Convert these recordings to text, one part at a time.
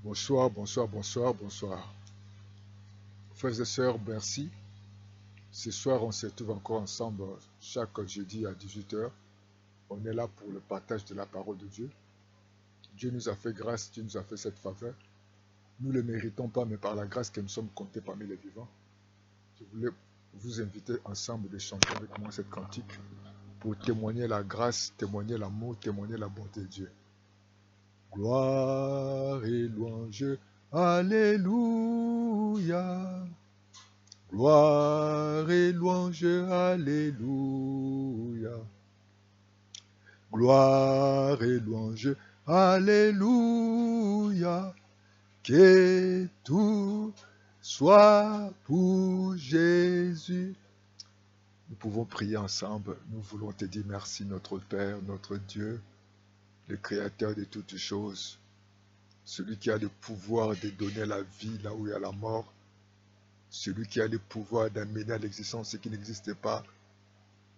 Bonsoir, bonsoir, bonsoir, bonsoir. Frères et sœurs, merci. Ce soir, on se retrouve encore ensemble chaque jeudi à 18 heures. On est là pour le partage de la parole de Dieu. Dieu nous a fait grâce, Dieu nous a fait cette faveur. Nous ne le méritons pas, mais par la grâce que nous sommes comptés parmi les vivants. Je voulais vous inviter ensemble de chanter avec moi cette cantique pour témoigner la grâce, témoigner l'amour, témoigner la bonté de Dieu. Gloire et louange, Alléluia. Gloire et louange, Alléluia. Gloire et louange, Alléluia. Que tout soit pour Jésus. Nous pouvons prier ensemble. Nous voulons te dire merci, notre Père, notre Dieu, le Créateur de toutes choses, celui qui a le pouvoir de donner la vie là où il y a la mort, celui qui a le pouvoir d'amener à l'existence ce qui n'existe pas,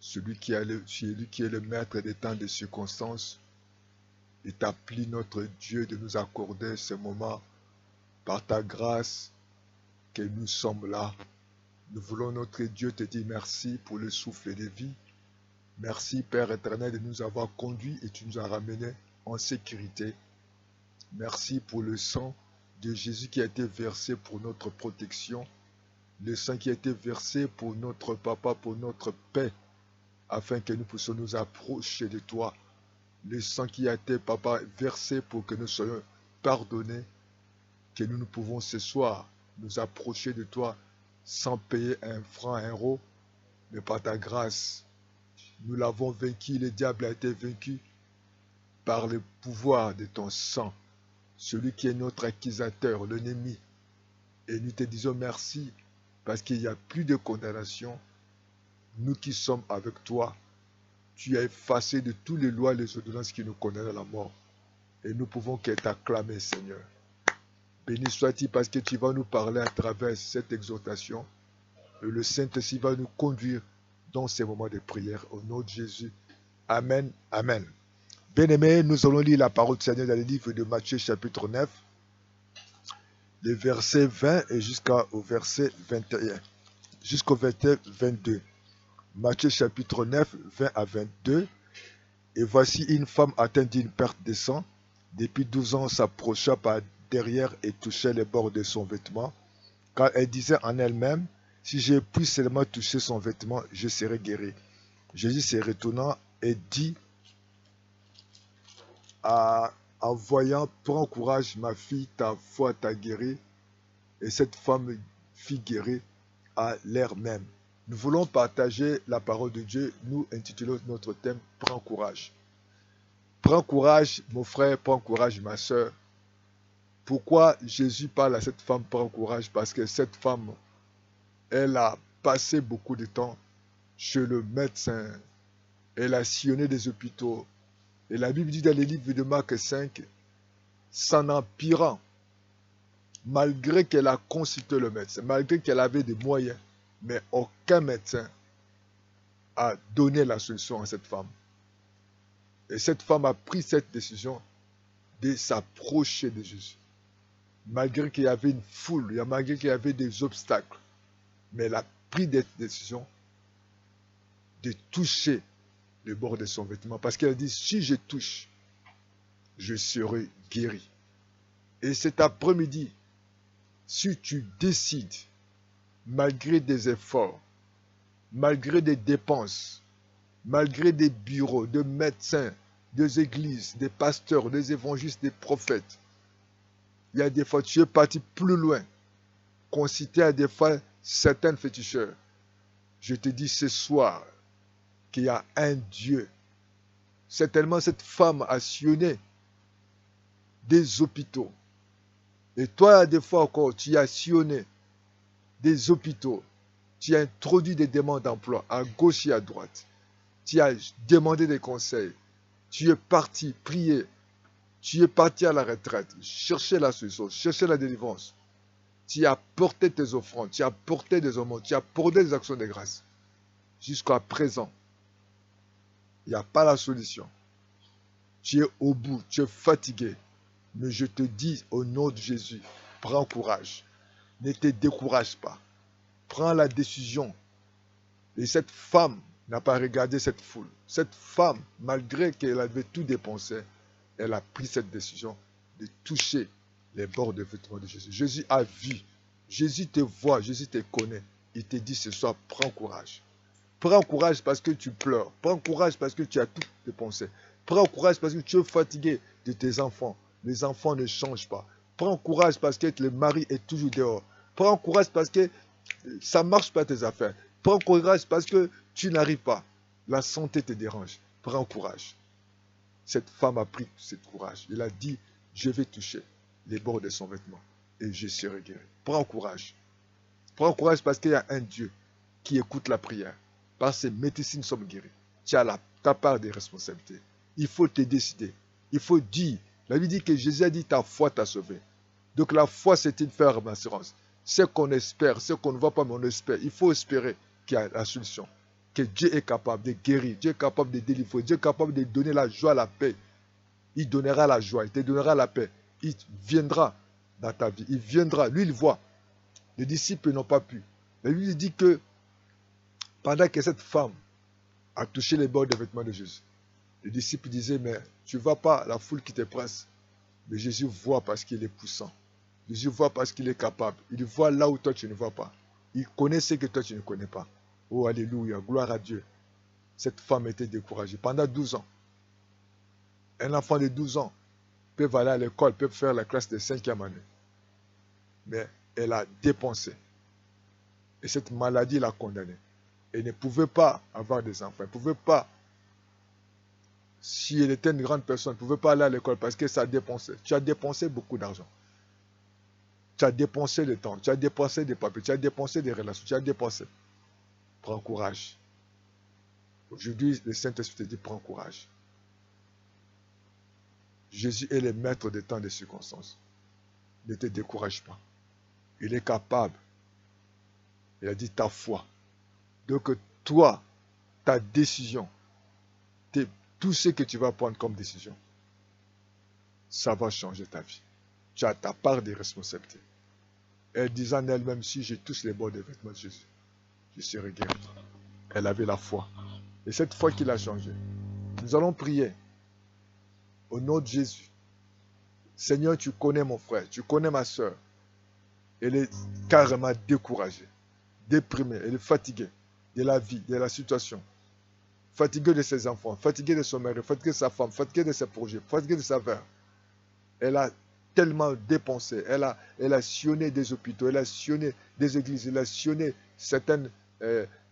celui qui est le maître des temps et des circonstances. Établis notre Dieu de nous accorder ce moment par ta grâce que nous sommes là. Nous voulons, notre Dieu, te dire merci pour le souffle de vie. Merci, Père éternel, de nous avoir conduits et tu nous as ramenés en sécurité. Merci pour le sang de Jésus qui a été versé pour notre protection, le sang qui a été versé pour notre papa, pour notre paix, afin que nous puissions nous approcher de toi. Le sang qui a été, papa, versé pour que nous soyons pardonnés, que nous pouvons ce soir nous approcher de toi sans payer un franc, un euro, mais par ta grâce. Nous l'avons vaincu, le diable a été vaincu par le pouvoir de ton sang, celui qui est notre accusateur, l'ennemi. Et nous te disons merci parce qu'il n'y a plus de condamnation. Nous qui sommes avec toi, tu as effacé de toutes les lois et les ordonnances qui nous condamnent à la mort. Et nous pouvons que t'acclamer, Seigneur. Béni sois-tu parce que tu vas nous parler à travers cette exhortation. Et le Saint-Esprit va nous conduire dans ces moments de prière. Au nom de Jésus. Amen. Amen. Bien-aimés, nous allons lire la parole du Seigneur dans le livre de Matthieu chapitre 9, les versets 20 et jusqu'au verset 21. Jusqu'au verset 22. Matthieu chapitre 9, 20 à 22. Et voici une femme atteinte d'une perte de sang. Depuis 12 ans, s'approcha par derrière et touchait les bords de son vêtement, car elle disait en elle-même, si je puis seulement toucher son vêtement, je serai guéri. Jésus se retourna et dit en voyant, prends courage ma fille, ta foi t'a guéri. Et cette femme fut guérie à l'heure même. Nous voulons partager la parole de Dieu. Nous intitulons notre thème prends courage. Prends courage mon frère, prends courage ma soeur. Pourquoi Jésus parle à cette femme prends courage? Parce que cette femme, elle a passé beaucoup de temps chez le médecin. Elle a sillonné des hôpitaux. Et la Bible dit dans les livres de Marc 5, s'en empirant, malgré qu'elle a consulté le médecin, malgré qu'elle avait des moyens, mais aucun médecin a donné la solution à cette femme. Et cette femme a pris cette décision de s'approcher de Jésus. Malgré qu'il y avait une foule, malgré qu'il y avait des obstacles, mais elle a pris cette décision de toucher le bord de son vêtement. Parce qu'elle dit, si je touche, je serai guéri. Et cet après-midi, si tu décides, malgré des efforts, malgré des dépenses, malgré des bureaux, de médecins, des églises, des pasteurs, des évangélistes, des prophètes, il y a des fois, tu es parti plus loin, considère des fois certains féticheurs. Je te dis ce soir qu'il y a un Dieu. Certainement, cette femme a sillonné des hôpitaux. Et toi, des fois encore, tu as sillonné des hôpitaux. Tu as introduit des demandes d'emploi à gauche et à droite. Tu as demandé des conseils. Tu es parti prier. Tu es parti à la retraite, chercher la solution, chercher la délivrance. Tu as porté tes offrandes, tu as porté des aumônes, tu as porté des actions de grâce. Jusqu'à présent, il n'y a pas la solution. Tu es au bout, tu es fatigué. Mais je te dis au nom de Jésus, prends courage. Ne te décourage pas. Prends la décision. Et cette femme n'a pas regardé cette foule. Cette femme, malgré qu'elle avait tout dépensé, elle a pris cette décision de toucher les bords des vêtements de Jésus. Jésus a vu. Jésus te voit. Jésus te connaît. Il te dit ce soir, prends courage. Prends courage parce que tu pleures. Prends courage parce que tu as tout dépensé. Prends courage parce que tu es fatigué de tes enfants. Les enfants ne changent pas. Prends courage parce que le mari est toujours dehors. Prends courage parce que ça ne marche pas tes affaires. Prends courage parce que tu n'arrives pas. La santé te dérange. Prends courage. Cette femme a pris ce courage. Elle a dit, je vais toucher les bords de son vêtement et je serai guéri. Prends courage. Prends courage parce qu'il y a un Dieu qui écoute la prière. Par ses médecines, nous sommes guéris. Tu as ta part des responsabilités. Il faut te décider. Il faut dire. La Bible dit que Jésus a dit, ta foi t'a sauvé. Donc la foi, c'est une ferme assurance. Ce qu'on espère, ce qu'on ne voit pas, mais on espère. Il faut espérer qu'il y a la solution. Que Dieu est capable de guérir. Dieu est capable de délivrer. Dieu est capable de donner la joie, la paix. Il donnera la joie. Il te donnera la paix. Il viendra dans ta vie. Il viendra. Lui, il voit. Les disciples n'ont pas pu. La Bible dit que pendant que cette femme a touché les bords des vêtements de Jésus, les disciples disaient, mais tu ne vois pas la foule qui te presse. Mais Jésus voit parce qu'il est puissant. Jésus voit parce qu'il est capable. Il voit là où toi tu ne vois pas. Il connaît ce que toi tu ne connais pas. Oh, alléluia, gloire à Dieu. Cette femme était découragée pendant 12 ans. Un enfant de 12 ans peut aller à l'école, peut faire la classe de 5e année. Mais elle a dépensé. Et cette maladie l'a condamnée. Elle ne pouvait pas avoir des enfants. Elle ne pouvait pas, si elle était une grande personne, elle ne pouvait pas aller à l'école parce que ça a dépensé. Tu as dépensé beaucoup d'argent. Tu as dépensé le temps, tu as dépensé des papiers, tu as dépensé des relations, tu as dépensé. Prends courage. Aujourd'hui, le Saint-Esprit te dit, prends courage. Jésus est le maître des temps et des circonstances. Ne te décourage pas. Il est capable. Il a dit ta foi. Donc toi, ta décision, tout ce que tu vas prendre comme décision, ça va changer ta vie. Tu as ta part de responsabilité. Elle disait en elle-même, si je touche les bords des vêtements de Jésus, je serai guéri. Elle avait la foi. Et cette foi qui l'a changé. Nous allons prier au nom de Jésus. Seigneur, tu connais mon frère, tu connais ma soeur. Elle est carrément découragée, déprimée, elle est fatiguée de la vie, de la situation. Fatiguée de ses enfants, fatiguée de son mari, fatiguée de sa femme, fatiguée de ses projets, fatiguée de sa vie. Elle a tellement dépensé, elle a sillonné des hôpitaux, elle a sillonné des églises, elle a sillonné certaines,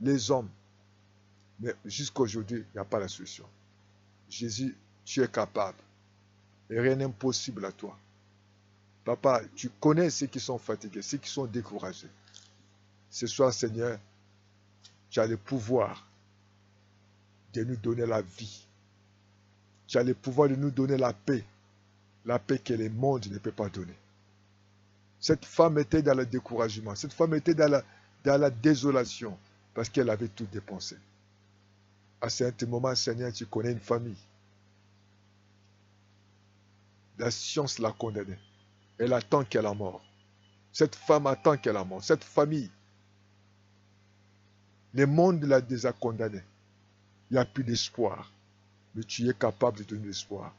les hommes. Mais jusqu'à aujourd'hui, il n'y a pas la solution. Jésus, tu es capable. Et rien n'est impossible à toi. Papa, tu connais ceux qui sont fatigués, ceux qui sont découragés. Ce soir, Seigneur, tu as le pouvoir de nous donner la vie. Tu as le pouvoir de nous donner la paix que le monde ne peut pas donner. Cette femme était dans le découragement, cette femme était dans la désolation parce qu'elle avait tout dépensé. À certains moments, Seigneur, tu connais une famille. La science l'a condamnée. Elle attend qu'elle a mort. Cette femme attend qu'elle a mort. Cette famille, le monde l'a déjà condamnée. Il n'y a plus d'espoir. Mais tu es capable de donner l'espoir.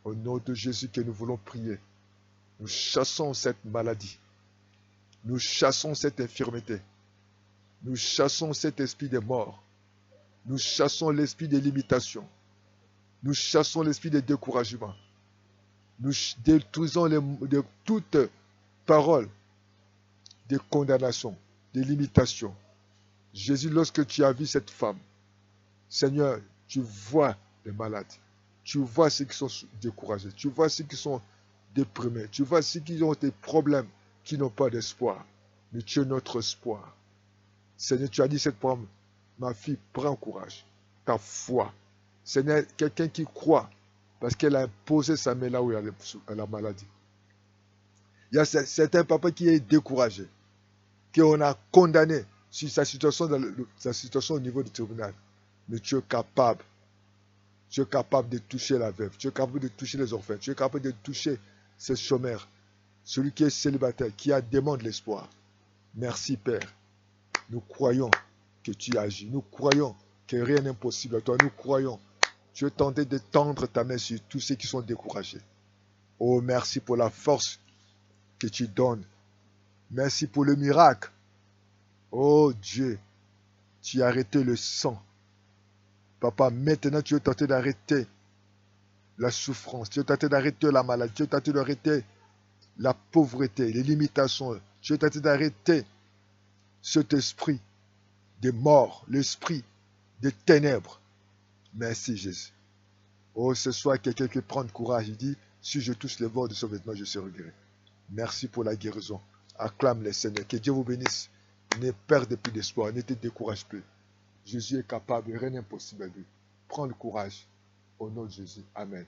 Au nom de Jésus que nous voulons prier, nous chassons cette maladie. Nous chassons cette infirmité. Nous chassons cet esprit de mort. Nous chassons l'esprit de limitation. Nous chassons l'esprit de découragement. Nous détruisons toute parole de condamnation, de limitation. Jésus, lorsque tu as vu cette femme, Seigneur, tu vois les malades. Tu vois ceux qui sont découragés. Tu vois ceux qui sont déprimés. Tu vois ceux qui ont des problèmes, qui n'ont pas d'espoir. Mais tu es notre espoir. Seigneur, tu as dit cette femme, ma fille, prends courage. Ta foi. Seigneur, quelqu'un qui croit, parce qu'elle a posé sa main là où il y a la maladie. Il y a certains papas qui est découragé, qu'on a condamné sur sa situation au niveau du tribunal. Mais tu es capable. Tu es capable de toucher la veuve. Tu es capable de toucher les orphelins. Tu es capable de toucher ces chômeurs. Celui qui est célibataire, qui a demandé l'espoir. Merci Père. Nous croyons que tu agis. Nous croyons que rien n'est impossible à toi. Nous croyons. Tu es tenté de tendre ta main sur tous ceux qui sont découragés. Oh, merci pour la force que tu donnes. Merci pour le miracle. Oh Dieu, tu as arrêté le sang. Papa, maintenant tu es tenté d'arrêter la souffrance. Tu es tenté d'arrêter la maladie. Tu es tenté d'arrêter la pauvreté, les limitations. Tu es tenté d'arrêter cet esprit de mort, l'esprit des ténèbres. Merci Jésus. Oh, ce soir, quelqu'un qui prend courage, il dit, si je touche les bords de ce vêtement, je serai guéri. Merci pour la guérison. Acclame les Seigneurs. Que Dieu vous bénisse. Ne perdez plus d'espoir. Ne te décourage plus. Jésus est capable. Rien n'est impossible à lui. Prends le courage. Au nom de Jésus. Amen.